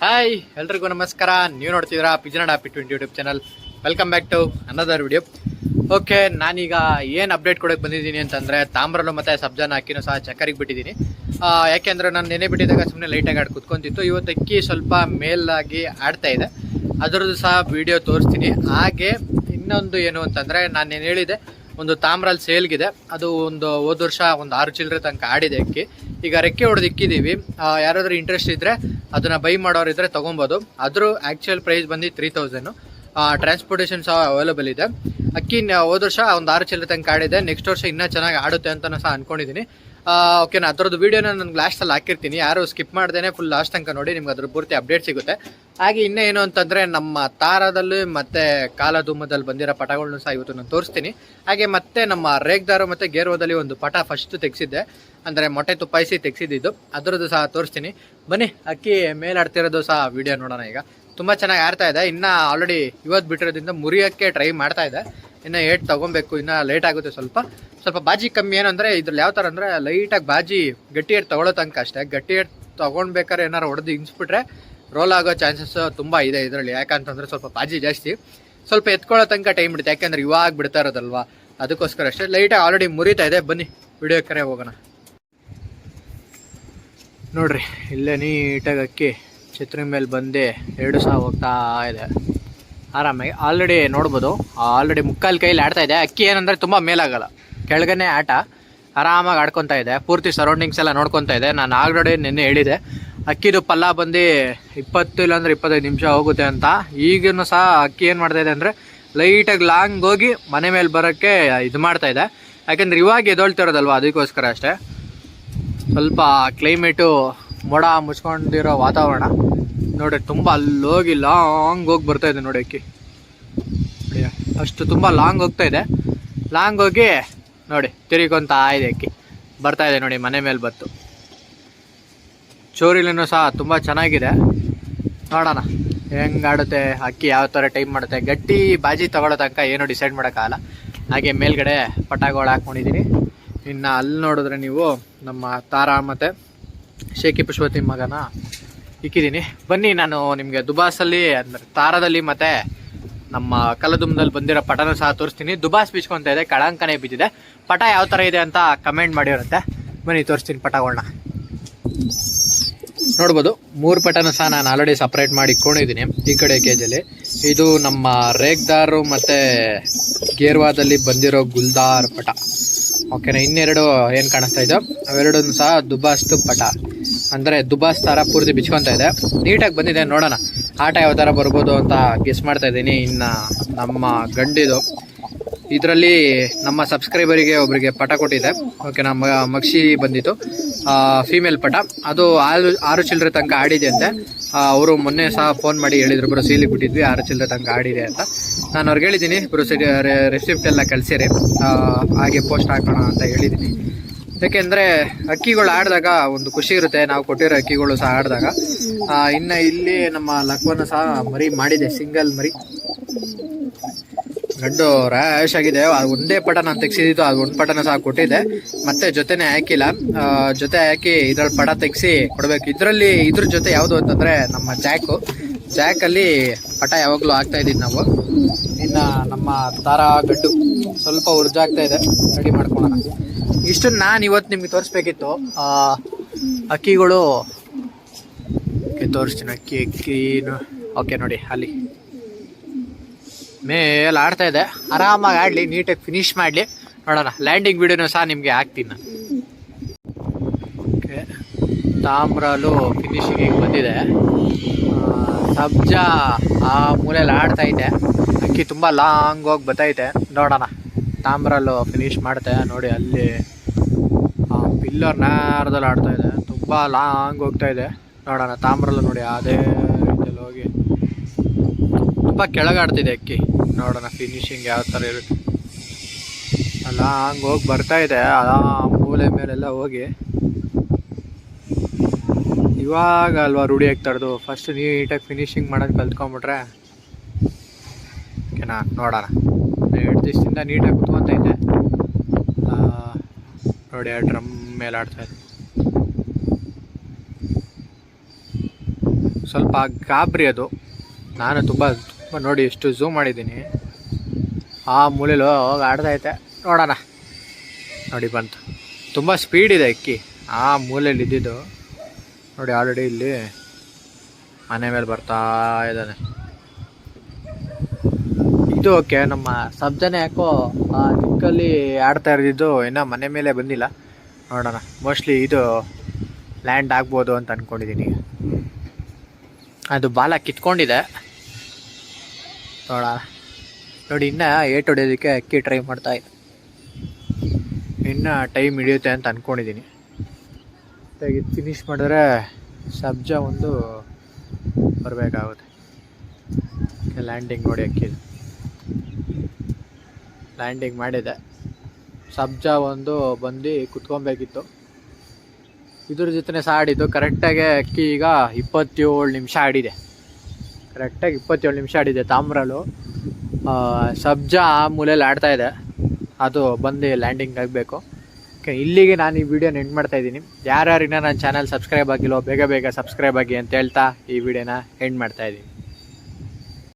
Hi ಎಲ್ರಿಗೂ ನಮಸ್ಕಾರ. ನೀವು ನೋಡ್ತಿದ್ದೀರಾ pigeon happy 20 YouTube channel. Welcome back to another video. Okay, ನಾನೀಗ ಏನು ಅಪ್ಡೇಟ್ ಕೊಡೋಕೆ ಬಂದಿದ್ದೀನಿ ಅಂತಂದರೆ ತಾಮ್ರಲು ಮತ್ತು ಸಬ್ಜಾನ ಅಕ್ಕಿನೂ ಸಹ ಚಕ್ಕರಿಗೆ ಬಿಟ್ಟಿದ್ದೀನಿ. ಯಾಕೆಂದರೆ ನಾನು ನೆನೆ ಬಿಟ್ಟಿದ್ದಾಗ ಸುಮ್ಮನೆ ಲೈಟಾಗಿ ಆಡಿ ಕುತ್ಕೊಂತಿತ್ತು. ಇವತ್ತು ಅಕ್ಕಿ ಸ್ವಲ್ಪ ಮೇಲಾಗಿ ಆಡ್ತಾ ಇದೆ, ಅದರದ್ದು ಸಹ ವಿಡಿಯೋ ತೋರಿಸ್ತೀನಿ. ಹಾಗೆ ಇನ್ನೊಂದು ಏನು ಅಂತಂದರೆ ನಾನು ಹೇಳಿದೆ ಒಂದು ತಾಮ್ರಲ್ಲಿ ಸೇಲ್ಗಿದೆ, ಅದು ಒಂದು ಹೋದ ವರ್ಷ ಒಂದು 6 ಚಿಲ್ಲರೆ ತನಕ ಆಡಿದೆ ಅಕ್ಕಿ. ಈಗ ರೆಕ್ಕೆ ಹೊಡೆದು ಇಕ್ಕಿದ್ದೀವಿ. ಯಾರಾದರೂ ಇಂಟ್ರೆಸ್ಟ್ ಇದ್ದರೆ ಅದನ್ನು ಬೈ ಮಾಡೋರು ಇದ್ದರೆ ತೊಗೊಬೋದು. ಅದ್ರ ಆ್ಯಕ್ಚುಯಲ್ ಪ್ರೈಸ್ ಬಂದು 3000. ಟ್ರಾನ್ಸ್ಪೋರ್ಟೇಷನ್ ಸಹ ಅವೈಲೇಬಲ್ ಇದೆ. ಅಕ್ಕಿ ಹೋದ ವರ್ಷ ಒಂದು 6 ಚಿಲ್ಲರೆ ತನಕ ಆಡಿದೆ. ನೆಕ್ಸ್ಟ್ ವರ್ಷ ಇನ್ನೂ ಚೆನ್ನಾಗಿ ಆಡುತ್ತೆ ಅಂತಲೂ ಸಹ ಅಂದ್ಕೊಂಡಿದ್ದೀನಿ. ಓಕೆನಾ, ಅದರದ್ದು ವೀಡಿಯೋನ ನನಗೆ ಲಾಸ್ಟಲ್ಲಿ ಹಾಕಿರ್ತೀನಿ. ಯಾರು ಸ್ಕಿಪ್ ಮಾಡ್ದೇನೆ ಫುಲ್ ಲಾಸ್ಟ್ ತನಕ ನೋಡಿ, ನಿಮ್ಗೆ ಅದ್ರ ಪೂರ್ತಿ ಅಪ್ಡೇಟ್ ಸಿಗುತ್ತೆ. ಹಾಗೆ ಇನ್ನೇನು ಅಂತಂದರೆ ನಮ್ಮ ತಾರದಲ್ಲಿ ಮತ್ತು ಕಾಲಧೂಮದಲ್ಲಿ ಬಂದಿರೋ ಪಟಗಳನ್ನು ಸಹ ಇವತ್ತು ನಾನು ತೋರಿಸ್ತೀನಿ. ಹಾಗೆ ಮತ್ತೆ ನಮ್ಮ ರೇಗ್ದಾರು ಮತ್ತು ಗೇರ್ವದಲ್ಲಿ ಒಂದು ಪಟ ಫಸ್ಟ್ ತೆಗೆಸಿದ್ದೆ, ಅಂದರೆ ಮೊಟ್ಟೆ ತುಪ್ಪಾಯಿಸಿ ತೆಗೆಸಿದ್ದು, ಅದರದ್ದು ಸಹ ತೋರಿಸ್ತೀನಿ. ಬನ್ನಿ, ಅಕ್ಕಿ ಮೇಲಾಡ್ತಿರೋದು ಸಹ ವೀಡಿಯೋ ನೋಡೋಣ. ಈಗ ತುಂಬ ಚೆನ್ನಾಗಿ ಆಡ್ತಾ ಇದೆ. ಇನ್ನು ಆಲ್ರೆಡಿ ಇವತ್ತು ಬಿಟ್ಟಿರೋದ್ರಿಂದ ಮುರಿಯೋಕ್ಕೆ ಟ್ರೈ ಮಾಡ್ತಾ ಇದೆ. ಇನ್ನು ಏಟ್ ತೊಗೊಬೇಕು, ಇನ್ನು ಲೇಟ್ ಆಗುತ್ತೆ. ಸ್ವಲ್ಪ ಬಾಜಿ ಕಮ್ಮಿ. ಏನು ಅಂದರೆ ಇದ್ರಲ್ಲಿ ಯಾವ ಥರ ಅಂದರೆ ಲೈಟಾಗಿ ಬಾಜಿ ಗಟ್ಟಿ ಏಟ್ ತೊಗೊಳ್ಳೋ ತನಕ ಅಷ್ಟೇ. ಗಟ್ಟಿ ಏಟ್ ತೊಗೊಳ್ಬೇಕಾದ್ರೆ ಏನಾರು ಹೊಡೆದು ಹಿಂಸ್ಬಿಟ್ರೆ ರೋಲ್ ಆಗೋ ಚಾನ್ಸಸ್ ತುಂಬ ಇದೆ ಇದರಲ್ಲಿ. ಯಾಕಂತಂದರೆ ಸ್ವಲ್ಪ ಬಾಜಿ ಜಾಸ್ತಿ, ಸ್ವಲ್ಪ ಎತ್ಕೊಳ್ಳೋ ತನಕ ಟೈಮ್ ಬಿಡುತ್ತೆ. ಯಾಕೆಂದರೆ ಇವಾಗ ಬಿಡ್ತಾ ಇರೋದಲ್ವಾ, ಅದಕ್ಕೋಸ್ಕರ ಅಷ್ಟೇ. ಲೈಟಾಗಿ ಆಲ್ರೆಡಿ ಮುರಿತಾ ಇದೆ. ಬನ್ನಿ ವಿಡಿಯೋ ಕರೆ ಹೋಗೋಣ. ನೋಡ್ರಿ, ಇಲ್ಲೇ ನೀಟಾಗಿ ಅಕ್ಕಿ ಛತ್ರಿ ಮೇಲೆ ಬಂದು 2 ಸಹ ಹೋಗ್ತಾ ಇದೆ ಆರಾಮಾಗಿ. ಆಲ್ರೆಡಿ ನೋಡ್ಬೋದು, ಆಲ್ರೆಡಿ ಮುಕ್ಕಾಲು ಕೈಲಿ ಆಡ್ತಾ ಇದೆ. ಅಕ್ಕಿ ಏನಂದರೆ ತುಂಬ ಮೇಲಾಗಲ್ಲ, ಕೆಳಗನೆ ಆಟ ಆರಾಮಾಗಿ ಆಡ್ಕೊತಾ ಇದೆ. ಪೂರ್ತಿ ಸರೌಂಡಿಂಗ್ಸ್ ಎಲ್ಲ ನೋಡ್ಕೊತಾ ಇದೆ. ನಾನು ಆಲ್ರೆಡಿ ನಿನ್ನೆ ಹೇಳಿದೆ ಅಕ್ಕಿದು ಪಲ್ಲ ಬಂದು 20 ಇಲ್ಲಾಂದ್ರೆ 25 ನಿಮಿಷ ಹೋಗುತ್ತೆ ಅಂತ. ಈಗಲೂ ಸಹ ಅಕ್ಕಿ ಏನು ಮಾಡ್ತಾ ಇದೆ ಅಂದರೆ ಲೈಟಾಗಿ ಲಾಂಗ್ ಹೋಗಿ ಮನೆ ಮೇಲೆ ಬರೋಕ್ಕೆ ಇದು ಮಾಡ್ತಾ ಇದೆ. ಯಾಕೆಂದರೆ ಇವಾಗ ಎದೊಳ್ತಿರೋದಲ್ವ, ಅದಕ್ಕೋಸ್ಕರ ಅಷ್ಟೇ. ಸ್ವಲ್ಪ ಕ್ಲೈಮೇಟು ಮೋಡ ಮುಚ್ಕೊಂಡಿರೋ ವಾತಾವರಣ ನೋಡಿರಿ. ತುಂಬ ಅಲ್ಲೋಗಿ ಲಾಂಗ್ ಹೋಗಿ ಬರ್ತಾ ಇದೆ ನೋಡಿ ಅಕ್ಕಿ. ಅಷ್ಟು ತುಂಬ ಲಾಂಗ್ ಹೋಗ್ತಾ ಇದೆ. ಲಾಂಗ್ ಹೋಗಿ ನೋಡಿ ತಿರುಗೊಂತ ಇದೆ ಅಕ್ಕಿ. ಬರ್ತಾ ಇದೆ ನೋಡಿ, ಮನೆ ಮೇಲೆ ಬತ್ತು. ಚೋರಿಲೂ ಸಹ ತುಂಬ ಚೆನ್ನಾಗಿದೆ. ನೋಡೋಣ ಹೆಂಗೆ ಆಡುತ್ತೆ ಅಕ್ಕಿ, ಯಾವ ಥರ ಟೈಮ್ ಮಾಡುತ್ತೆ. ಗಟ್ಟಿ ಬಾಜಿ ತೊಗೊಳ್ಳೋ ತನಕ ಏನು ಡಿಸೈಡ್ ಮಾಡೋಕ್ಕಾಗಲ್ಲ. ಹಾಗೆ ಮೇಲ್ಗಡೆ ಪಟಾಗಳು ಹಾಕ್ಕೊಂಡಿದ್ದೀನಿ. ಇನ್ನು ಅಲ್ಲಿ ನೋಡಿದ್ರೆ ನೀವು ನಮ್ಮ ತಾರಾ ಮತ್ತು ಶೇಖಿ ಪುಷ್ಪತಿ ಮಗನ ಇಕ್ಕಿದ್ದೀನಿ. ಬನ್ನಿ, ನಾನು ನಿಮಗೆ ದುಬಾಸಲ್ಲಿ ಅಂದರೆ ತಾರದಲ್ಲಿ ಮತ್ತು ನಮ್ಮ ಕಲದುಂಬದಲ್ಲಿ ಬಂದಿರೋ ಪಟನ ಸಹ ತೋರಿಸ್ತೀನಿ. ದುಬಾಸ್ ಬಿಚ್ಕೊತಾ ಇದೆ, ಕಳಂಕನೇ ಬಿದ್ದಿದೆ. ಪಟ ಯಾವ ಥರ ಇದೆ ಅಂತ ಕಮೆಂಟ್ ಮಾಡಿರುತ್ತೆ. ಬನ್ನಿ ತೋರಿಸ್ತೀನಿ ಪಟಗಳನ್ನ. ನೋಡ್ಬೋದು, 3 ಪಟನ ಸಹ ನಾನು ಆಲ್ರೆಡಿ ಸಪ್ರೇಟ್ ಮಾಡಿ ಇಟ್ಕೊಂಡಿದ್ದೀನಿ ಈ ಕಡೆ ಕೇಜಲ್ಲಿ. ಇದು ನಮ್ಮ ರೇಗ್ದಾರು ಮತ್ತು ಗೇರ್ವಾದಲ್ಲಿ ಬಂದಿರೋ ಗುಲ್ದಾರ್ ಪಟ. ಓಕೆನಾ, ಇನ್ನೆರಡು ಏನು ಕಾಣಿಸ್ತಾ ಇದ್ದೋ ಅವೆರಡನ್ನು ಸಹ ದುಬಾಸ್ತು ಪಟ, ಅಂದರೆ ದುಬಾಸ್ ಥರ ಪೂರ್ತಿ ಬಿಚ್ಕೊತಾ ಇದೆ. ನೀಟಾಗಿ ಬಂದಿದೆ. ನೋಡೋಣ ಆಟ ಯಾವ ಥರ ಬರ್ಬೋದು ಅಂತ ಗೆಸ್ ಮಾಡ್ತಾ ಇದ್ದೀನಿ. ಇನ್ನು ನಮ್ಮ ಗಂಡಿದು ಇದರಲ್ಲಿ ನಮ್ಮ ಸಬ್ಸ್ಕ್ರೈಬರಿಗೆ ಒಬ್ಬರಿಗೆ ಪಟ ಕೊಟ್ಟಿದೆ. ಓಕೆ, ನಮ್ಮ ಮಕ್ಷಿ ಬಂದಿತ್ತು ಫೀಮೇಲ್ ಪಟ. ಅದು 6 ಚಿಲ್ಲರೆ ತನಕ ಆಡಿದೆ ಅಂತೆ. ಅವರು ಮೊನ್ನೆ ಸಹ ಫೋನ್ ಮಾಡಿ ಹೇಳಿದರು, ಬ್ರೋ ಸೀಲಿಗೆ ಬಿಟ್ಟಿದ್ವಿ, 6 ಚಿಲ್ಲರೆ ತನಕ ಆಡಿದೆ ಅಂತ. ನಾನು ಅವ್ರಿಗೆ ಹೇಳಿದ್ದೀನಿ, ಬ್ರೋ ರೆಸಿಪ್ಟ್ ಎಲ್ಲ ಕಳಿಸಿರಿ, ಹಾಗೆ ಪೋಸ್ಟ್ ಹಾಕೋಣ ಅಂತ ಹೇಳಿದ್ದೀನಿ. ಯಾಕೆಂದರೆ ಅಕ್ಕಿಗಳು ಆಡಿದಾಗ ಒಂದು ಖುಷಿ ಇರುತ್ತೆ, ನಾವು ಕೊಟ್ಟಿರೋ ಅಕ್ಕಿಗಳು ಸಹ ಆಡಿದಾಗ. ಇನ್ನು ಇಲ್ಲಿ ನಮ್ಮ ಲಕ್ವನ ಸಹ ಮರಿ ಮಾಡಿದೆ, ಸಿಂಗಲ್ ಮರಿ. ಗಂಡು ರ್ಯಾಶ್ ಆಗಿದೆ. ಒಂದೇ ಪಟ ನಾನು ತೆಗ್ಸಿದ್ದು, ಅದು ಒಂದು ಪಟನ ಸಹ ಕೊಟ್ಟಿದ್ದೆ. ಮತ್ತೆ ಜೊತೆನೇ ಹಾಕಿಲ್ಲ, ಜೊತೆ ಹಾಕಿ ಇದ್ರಲ್ಲಿ ಪಟ ತೆಗ್ಸಿ ಕೊಡಬೇಕು. ಇದ್ರ ಜೊತೆ ಯಾವುದು ಅಂತಂದರೆ ನಮ್ಮ ಜಾಕಲ್ಲಿ ಪಟ ಯಾವಾಗಲೂ ಹಾಕ್ತಾ ಇದ್ದೀವಿ ನಾವು. ಇನ್ನು ನಮ್ಮ ತಾರಾ ಗಂಡು ಸ್ವಲ್ಪ ಉರ್ಜಾಗ್ತಾ ಇದೆ, ರೆಡಿ ಮಾಡ್ಕೊಳ್ಳೋಣ. ಇಷ್ಟು ನಾನು ಇವತ್ತು ನಿಮ್ಗೆ ತೋರಿಸ್ಬೇಕಿತ್ತು. ಅಕ್ಕಿಗಳು ತೋರಿಸ್ತೀನಿ. ಅಕ್ಕಿನೂ ಓಕೆ ನೋಡಿ, ಅಲ್ಲಿ ಮೇಲೆ ಆಡ್ತಾ ಇದೆ. ಆರಾಮಾಗಿ ಆಡಲಿ, ನೀಟಾಗಿ ಫಿನಿಶ್ ಮಾಡಲಿ. ನೋಡೋಣ, ಲ್ಯಾಂಡಿಂಗ್ ವಿಡಿಯೋನೂ ಸಹ ನಿಮಗೆ ಹಾಕ್ತೀನಿ ನಾನು. ಓಕೆ, ತಾಮ್ರಲು ಫಿನಿಶಿಂಗಿಗೆ ಬಂದಿದೆ. ಸಬ್ಜಾ ಆ ಮೂಲೆಯಲ್ಲಿ ಆಡ್ತಾ ಇದೆ. ಅಕ್ಕಿ ತುಂಬ ಲಾಂಗ್ ಹೋಗಿ ಬರ್ತೈತೆ. ನೋಡೋಣ ತಾಮ್ರಲು ಫಿನಿಶ್ ಮಾಡುತ್ತೆ ನೋಡಿ. ಅಲ್ಲಿ ಪಿಲ್ಲರ್ ನೇರದಲ್ಲಿ ಆಡ್ತಾ ಇದೆ, ತುಂಬ ಲಾಂಗ್ ಹೋಗ್ತಾ ಇದೆ. ನೋಡೋಣ ತಾಮ್ರಲು ನೋಡಿ ಅದೇ ರೀತಿಯಲ್ಲಿ ಹೋಗಿ ತುಂಬ ಕೆಳಗಾಡ್ತಿದೆ ಅಕ್ಕಿ. ನೋಡೋಣ ಫಿನಿಶಿಂಗ್ ಯಾವ ಥರ ಇರುತ್ತೆ. ಲಾಂಗ್ ಹೋಗಿ ಬರ್ತಾ ಇದೆ, ಮೂಲೆ ಮೇಲೆಲ್ಲ ಹೋಗಿ. ಇವಾಗ ಅಲ್ವಾ ರೂಢಿ ಆಗ್ತಾ ಇರೋದು. ಫಸ್ಟ್ ನೀಟಾಗಿ ಫಿನಿಶಿಂಗ್ ಮಾಡೋದು ಕಲ್ತ್ಕೊಂಡ್ಬಿಟ್ರೆ ಓಕೆನಾ. ನೋಡೋಣ, 2 ದಿವಸದಿಂದ ನೀಟಾಗಿ ಕುತ್ಕೊತೈತೆ ನೋಡಿ. ಆ ಡ್ರಮ್ ಮೇಲೆ ಆಡ್ತಾ ಇದೆ. ಸ್ವಲ್ಪ ಗಾಬರಿ ಅದು. ನಾನು ತುಂಬ ನೋಡಿ ಎಷ್ಟು ಝೂಮ್ ಮಾಡಿದ್ದೀನಿ. ಆ ಮೂಲೆಲೋ ಹೋಗಿ ಆಡ್ದೈತೆ, ನೋಡೋಣ. ನೋಡಿ ಬಂತು, ತುಂಬ ಸ್ಪೀಡ್ ಇದೆ ಅಕ್ಕಿ. ಆ ಮೂಲೆಯಲ್ಲಿ ಇದ್ದಿದ್ದು ನೋಡಿ, ಆಲ್ರೆಡಿ ಇಲ್ಲಿ ಮನೆ ಮೇಲೆ ಬರ್ತಾ ಇದ್ದಾನೆ. ಇದು ಓಕೆ, ನಮ್ಮ ಸಬ್ಜನೆ ಯಾಕೋ ಆ ದಿಕ್ಕಲ್ಲಿ ಆಡ್ತಾ ಇರೋದಿದ್ದು ಇನ್ನೂ ಮನೆ ಮೇಲೆ ಬಂದಿಲ್ಲ. ನೋಡೋಣ, ಮೋಸ್ಟ್ಲಿ ಇದು ಲ್ಯಾಂಡ್ ಆಗ್ಬೋದು ಅಂತ ಅಂದ್ಕೊಂಡಿದ್ದೀನಿ. ಅದು ಬಾಲ ಕಿತ್ಕೊಂಡಿದೆ, ನೋಡೋಣ. ನೋಡಿ, ಇನ್ನೂ ಏಟ್ ಹೊಡೆಯೋದಕ್ಕೆ ಅಕ್ಕಿ ಟ್ರೈ ಮಾಡ್ತಾಯಿದ್ದೆ. ಇನ್ನೂ ಟೈಮ್ ಹಿಡಿಯುತ್ತೆ ಅಂತ ಅಂದ್ಕೊಂಡಿದ್ದೀನಿ. ಇದು ಫಿನಿಷ್ ಮಾಡಿದ್ರೆ ಸಬ್ಜಾ ಒಂದು ಬರಬೇಕಾಗುತ್ತೆ. ಲ್ಯಾಂಡಿಂಗ್ ನೋಡಿ, ಅಕ್ಕಿದು ಲ್ಯಾಂಡಿಂಗ್ ಮಾಡಿದೆ. ಸಬ್ಜಾ ಒಂದು ಬಂದು ಕುತ್ಕೊಬೇಕಿತ್ತು. ಇದ್ರ ಜೊತೆ ಆಡಿದ್ದು ಕರೆಕ್ಟಾಗಿ ಅಕ್ಕಿ ಈಗ 27 ನಿಮಿಷ ಆಡಿದೆ. ಕರೆಕ್ಟಾಗಿ 27 ನಿಮಿಷ ಆಡಿದೆ. ತಾಮ್ರಲು ಸಬ್ಜಾ ಆ ಮೂಲೆಯಲ್ಲಿ ಆಡ್ತಾ ಇದೆ, ಅದು ಬಂದು ಲ್ಯಾಂಡಿಂಗ್ ಆಗಬೇಕು. ಓಕೆ, ಇಲ್ಲಿಗೆ ನಾನು ಈ ವಿಡಿಯೋನ ಎಂಡ್ ಮಾಡ್ತಾಯಿದ್ದೀನಿ. ಯಾರ್ಯಾರಿನ ನನ್ನ ಚಾನಲ್ ಸಬ್ಸ್ಕ್ರೈಬ್ ಆಗಿಲ್ಲೋ ಬೇಗ ಬೇಗ ಸಬ್ಸ್ಕ್ರೈಬ್ ಆಗಿ ಅಂತ ಹೇಳ್ತಾ ಈ ವಿಡಿಯೋನ ಎಂಡ್ ಮಾಡ್ತಾಯಿದ್ದೀನಿ.